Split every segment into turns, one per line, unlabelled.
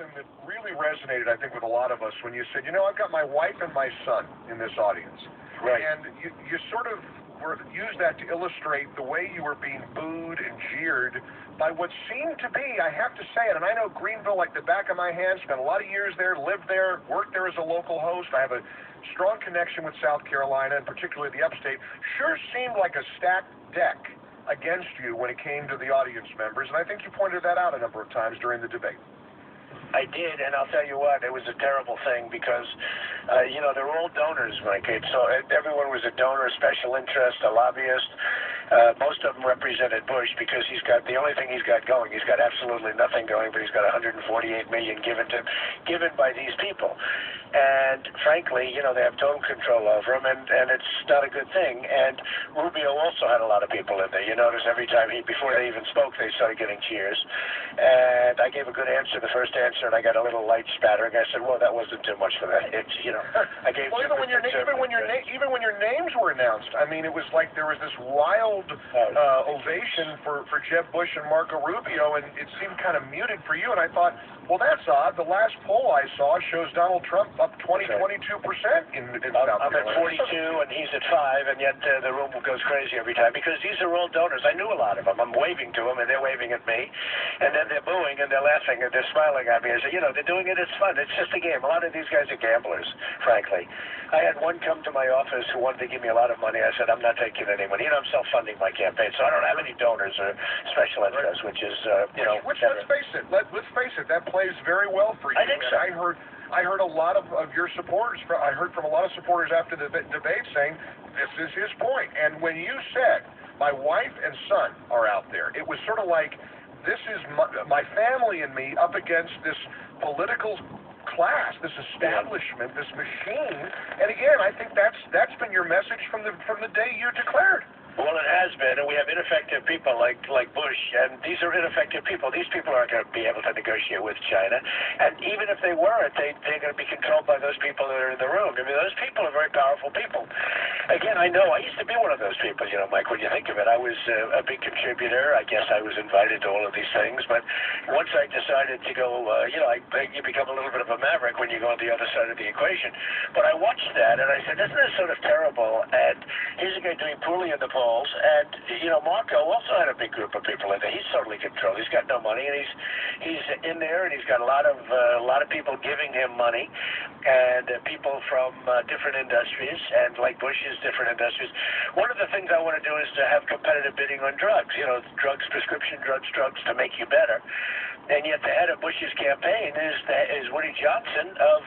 something that really resonated, I think, with a lot of us when you said, I've got my wife and my son in this audience.
Right.
And you sort of used that to illustrate the way you were being booed and jeered by what seemed to be, I have to say it, and I know Greenville like the back of my hand, spent a lot of years there, lived there, worked there as a local host. I have a strong connection with South Carolina, and particularly the upstate. Sure seemed like a stacked deck against you when it came to the audience members, and I think you pointed that out a number of times during the debate.
I did, and I'll tell you what, it was a terrible thing because, they're all donors, Mike. So everyone was a donor, a special interest, a lobbyist. Most of them represented Bush because the only thing he's got going, he's got absolutely nothing going, but he's got $148 million given by these people. And frankly, they have total control over him, and it's not a good thing. And Rubio also had a lot of people in there. You notice every time before they even spoke, they started getting cheers. And I gave a good answer, the first answer, and I got a little light spattering. I said, well, that wasn't too much for that. I gave
even when your names were announced, I mean, it was like there was this wild ovation for Jeb Bush and Marco Rubio, and it seemed kind of muted for you. And I thought, well, that's odd. The last poll I saw shows Donald Trump up 22% in South Carolina.
I'm at 42 and he's at 5, and yet the room goes crazy every time because these are all donors. I knew a lot of them. I'm waving to them, and they're waving at me, and then they're booing and they're laughing and they're smiling at me. I say, they're doing it. It's fun. It's just a game. A lot of these guys are gamblers, frankly. I had one come to my office who wanted to give me a lot of money. I said, I'm not taking any money. I'm self-funding my campaign, so I don't have any donors or special interests, which is,
Which let's face it, that plays very well for you.
I think so.
I heard a lot of your supporters. I heard from a lot of supporters after the debate saying this is his point. And when you said my wife and son are out there, it was sort of like this is my family and me up against this political class, this establishment, this machine. And again, I think that's been your message from the day you declared.
Well, it has been, and we have ineffective people like Bush, and these are ineffective people. These people aren't going to be able to negotiate with China, and even if they weren't, they're going to be controlled by those people that are in the room. I mean, those people are very powerful people. Again, I know, I used to be one of those people, Mike, when you think of it. I was a big contributor. I guess I was invited to all of these things, but once I decided to go, you become a little bit of a maverick when you go on the other side of the equation. But I watched that, and I said, isn't this sort of terrible? And here's a guy doing poorly in the polls, and Marco also had a big group of people in there. He's totally controlled. He's got no money, and he's in there, and he's got a lot of people giving him money, and people from different industries, and like Bush's different industries. One of the things I want to do is to have competitive bidding on drugs. Drugs, prescription drugs to make you better. And yet the head of Bush's campaign is Woody Johnson of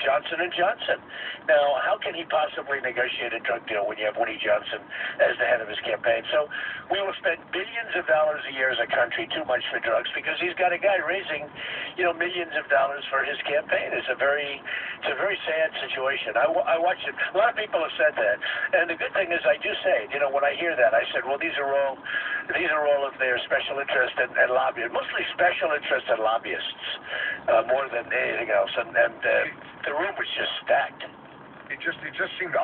Johnson & Johnson. Now, how can he possibly negotiate a drug deal when you have Woody Johnson as the head of his campaign? So we will spend billions of dollars a year as a country, too much for drugs, because he's got a guy raising, millions of dollars for his campaign. It's a very sad situation. I watch it. A lot of people have said that. And the good thing is I do say it. When I hear that, I said, well, these are all of their special interest and lobbyists, mostly special interest and lobbyists, more than anything else. And the room was just stacked.
It just seemed